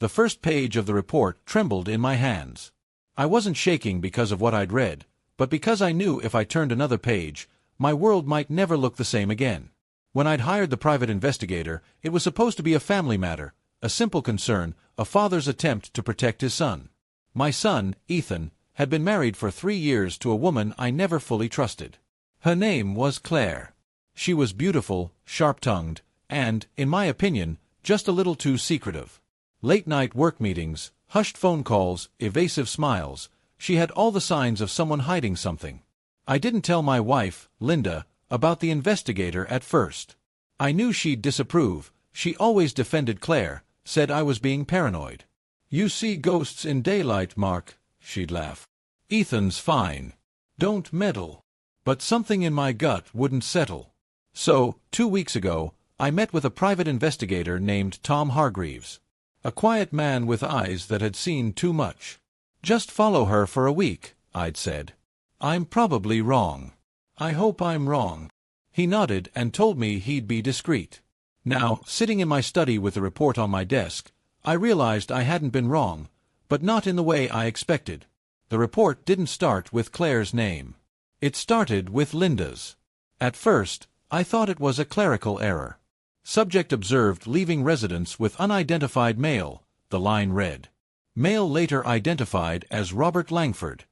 The first page of the report trembled in my hands. I wasn't shaking because of what I'd read, but because I knew if I turned another page, my world might never look the same again. When I'd hired the private investigator, it was supposed to be a family matter, a simple concern, a father's attempt to protect his son. My son, Ethan, had been married for 3 years to a woman I never fully trusted. Her name was Claire. She was beautiful, sharp-tongued, and, in my opinion, just a little too secretive. Late-night work meetings, hushed phone calls, evasive smiles. She had all the signs of someone hiding something. I didn't tell my wife, Linda, about the investigator at first. I knew she'd disapprove. She always defended Claire, said I was being paranoid. "You see ghosts in daylight, Mark," she'd laugh. "Ethan's fine. Don't meddle." But something in my gut wouldn't settle. So, 2 weeks ago, I met with a private investigator named Tom Hargreaves. A quiet man with eyes that had seen too much. "Just follow her for a week," I'd said. "I'm probably wrong." "I hope I'm wrong." He nodded and told me he'd be discreet. Now, sitting in my study with the report on my desk, I realized I hadn't been wrong, but not in the way I expected. The report didn't start with Claire's name. It started with Linda's. At first, I thought it was a clerical error. Subject observed leaving residence with unidentified male, the line read. Male later identified as Robert Langford.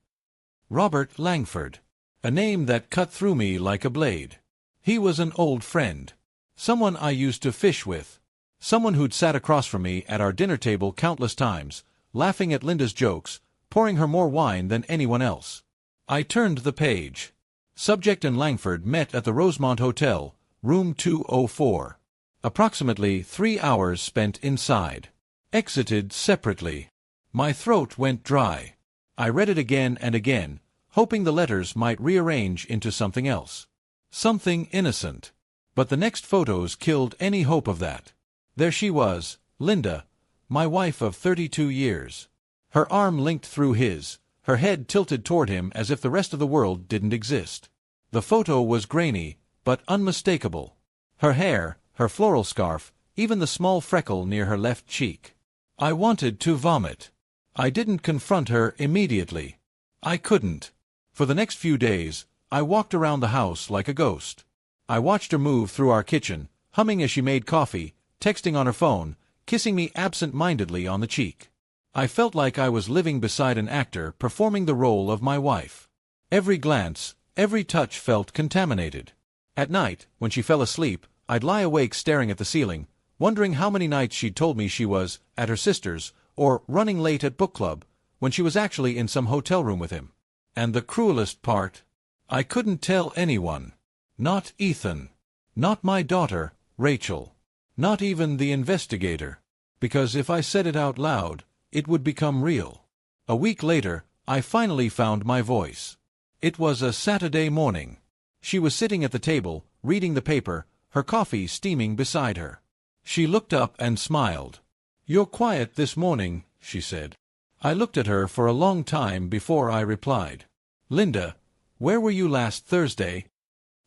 Robert Langford. A name that cut through me like a blade. He was an old friend. Someone I used to fish with. Someone who'd sat across from me at our dinner table countless times, laughing at Linda's jokes, pouring her more wine than anyone else. I turned the page. Subject and Langford met at the Rosemont Hotel, room 204. Approximately 3 hours spent inside. Exited separately. My throat went dry. I read it again and again, hoping the letters might rearrange into something else. Something innocent. But the next photos killed any hope of that. There she was, Linda, my wife of 32 years. Her arm linked through his, her head tilted toward him as if the rest of the world didn't exist. The photo was grainy, but unmistakable. Her hair, her floral scarf, even the small freckle near her left cheek. I wanted to vomit. I didn't confront her immediately. I couldn't. For the next few days, I walked around the house like a ghost. I watched her move through our kitchen, humming as she made coffee, texting on her phone, kissing me absent-mindedly on the cheek. I felt like I was living beside an actor performing the role of my wife. Every glance, every touch felt contaminated. At night, when she fell asleep, I'd lie awake staring at the ceiling, wondering how many nights she'd told me she was at her sister's or running late at book club, when she was actually in some hotel room with him. And the cruelest part? I couldn't tell anyone. Not Ethan. Not my daughter, Rachel. Not even the investigator. Because if I said it out loud, it would become real. A week later, I finally found my voice. It was a Saturday morning. She was sitting at the table, reading the paper, her coffee steaming beside her. She looked up and smiled. "You're quiet this morning," she said. I looked at her for a long time before I replied. "Linda, where were you last Thursday?"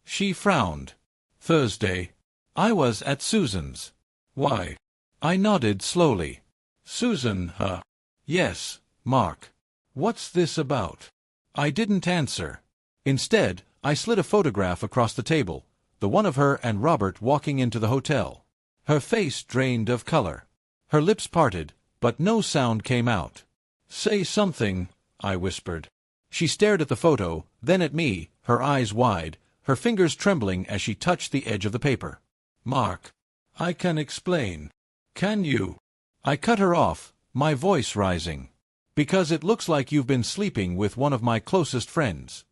She frowned. "Thursday? I was at Susan's." "Why?" I nodded slowly. "Susan, huh?" "Yes, Mark." "What's this about?" I didn't answer. Instead, I slid a photograph across the table, the one of her and Robert walking into the hotel. Her face drained of color. Her lips parted, but no sound came out. "Say something," I whispered. She stared at the photo, then at me, her eyes wide, her fingers trembling as she touched the edge of the paper. "Mark, I can explain. Can you?" I cut her off, my voice rising. "Because it looks like you've been sleeping with one of my closest friends."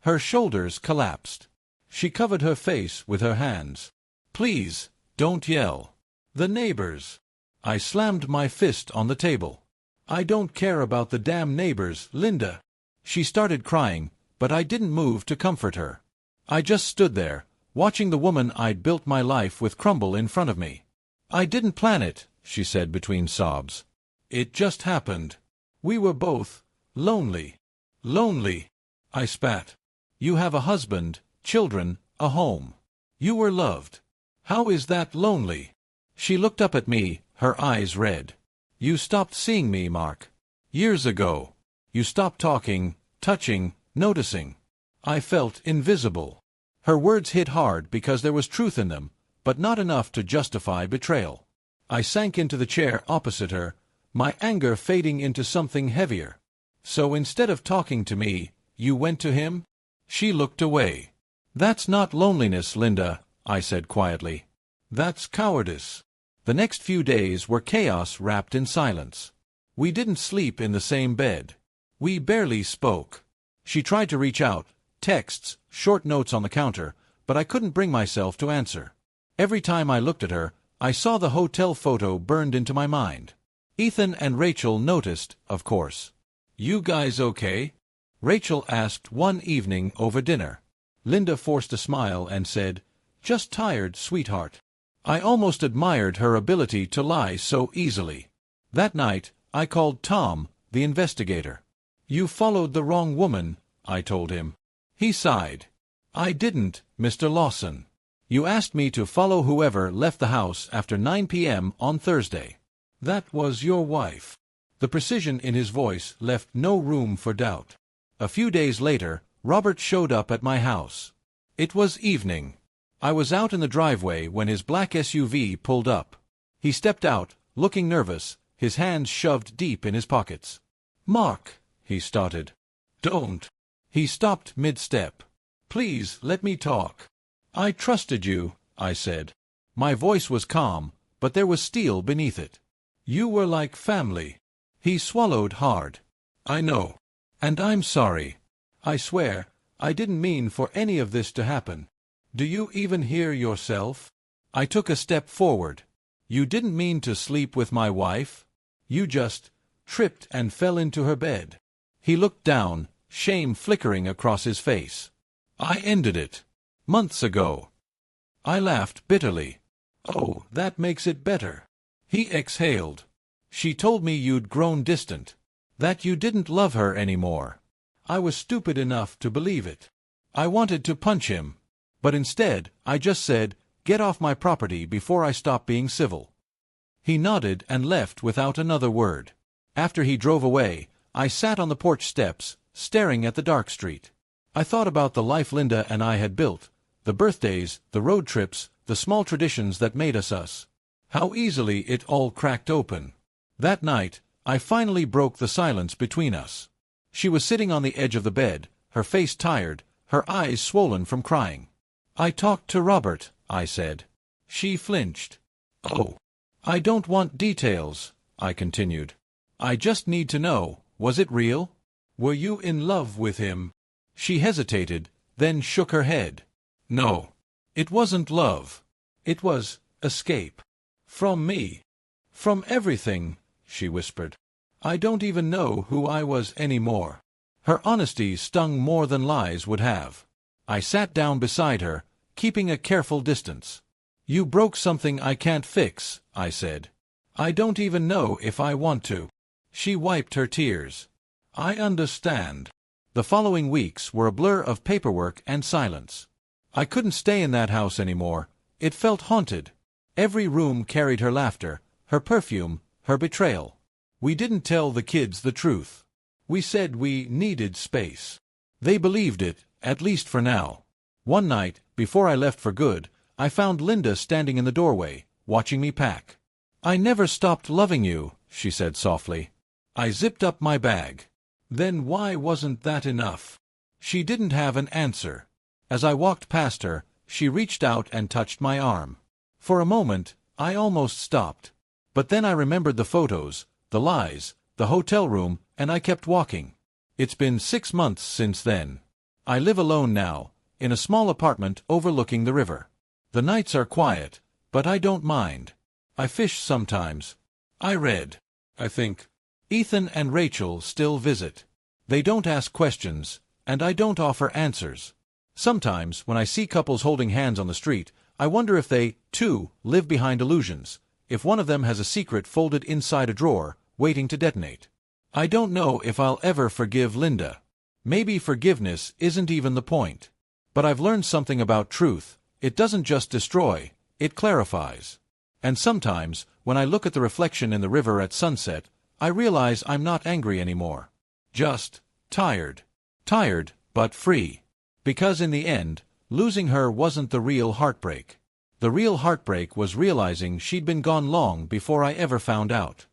Her shoulders collapsed. She covered her face with her hands. "Please, don't yell. The neighbors." I slammed my fist on the table. "I don't care about the damn neighbors, Linda." She started crying, but I didn't move to comfort her. I just stood there, watching the woman I'd built my life with crumble in front of me. "I didn't plan it," she said between sobs. "It just happened. We were both lonely." "Lonely?" I spat. "You have a husband, children, a home. You were loved. How is that lonely?" She looked up at me, her eyes red. You stopped seeing me, Mark. Years ago. You stopped talking, touching, noticing. I felt invisible. Her words hit hard because there was truth in them, but not enough to justify betrayal. I sank into the chair opposite her, my anger fading into something heavier. So instead of talking to me, you went to him? She looked away. That's not loneliness, Linda, I said quietly. That's cowardice. The next few days were chaos wrapped in silence. We didn't sleep in the same bed. We barely spoke. She tried to reach out, texts, short notes on the counter, but I couldn't bring myself to answer. Every time I looked at her, I saw the hotel photo burned into my mind. Ethan and Rachel noticed, of course. You guys okay? Rachel asked one evening over dinner. Linda forced a smile and said, Just tired, sweetheart. I almost admired her ability to lie so easily. That night, I called Tom, the investigator. You followed the wrong woman, I told him. He sighed. I didn't, Mr. Lawson. You asked me to follow whoever left the house after 9 p.m. on Thursday. That was your wife. The precision in his voice left no room for doubt. A few days later, Robert showed up at my house. It was evening. I was out in the driveway when his black SUV pulled up. He stepped out, looking nervous, his hands shoved deep in his pockets. Mark, he started. Don't. He stopped mid-step. Please, let me talk. I trusted you, I said. My voice was calm, but there was steel beneath it. You were like family. He swallowed hard. I know. And I'm sorry. I swear, I didn't mean for any of this to happen. Do you even hear yourself? I took a step forward. You didn't mean to sleep with my wife? You just tripped and fell into her bed. He looked down, shame flickering across his face. I ended it. Months ago. I laughed bitterly. Oh, that makes it better. He exhaled. She told me you'd grown distant. That you didn't love her anymore. I was stupid enough to believe it. I wanted to punch him. But instead, I just said, Get off my property before I stop being civil. He nodded and left without another word. After he drove away, I sat on the porch steps, staring at the dark street. I thought about the life Linda and I had built, the birthdays, the road trips, the small traditions that made us us. How easily it all cracked open. That night, I finally broke the silence between us. She was sitting on the edge of the bed, her face tired, her eyes swollen from crying. I talked to Robert, I said. She flinched. Oh. I don't want details, I continued. I just need to know, was it real? Were you in love with him? She hesitated, then shook her head. No. It wasn't love. It was escape. From me. From everything, she whispered. I don't even know who I was anymore. Her honesty stung more than lies would have. I sat down beside her, keeping a careful distance. You broke something I can't fix, I said. I don't even know if I want to. She wiped her tears. I understand. The following weeks were a blur of paperwork and silence. I couldn't stay in that house anymore. It felt haunted. Every room carried her laughter, her perfume, her betrayal. We didn't tell the kids the truth. We said we needed space. They believed it, at least for now. One night, before I left for good, I found Linda standing in the doorway, watching me pack. I never stopped loving you, she said softly. I zipped up my bag. Then why wasn't that enough? She didn't have an answer. As I walked past her, she reached out and touched my arm. For a moment, I almost stopped. But then I remembered the photos, the lies, the hotel room, and I kept walking. It's been 6 months since then. I live alone now, in a small apartment overlooking the river. The nights are quiet, but I don't mind. I fish sometimes. I read. I think. Ethan and Rachel still visit. They don't ask questions, and I don't offer answers. Sometimes, when I see couples holding hands on the street, I wonder if they, too, live behind illusions, if one of them has a secret folded inside a drawer, waiting to detonate. I don't know if I'll ever forgive Linda. Maybe forgiveness isn't even the point. But I've learned something about truth. It doesn't just destroy, it clarifies. And sometimes, when I look at the reflection in the river at sunset, I realize I'm not angry anymore. Just tired. Tired, but free. Because in the end, losing her wasn't the real heartbreak. The real heartbreak was realizing she'd been gone long before I ever found out.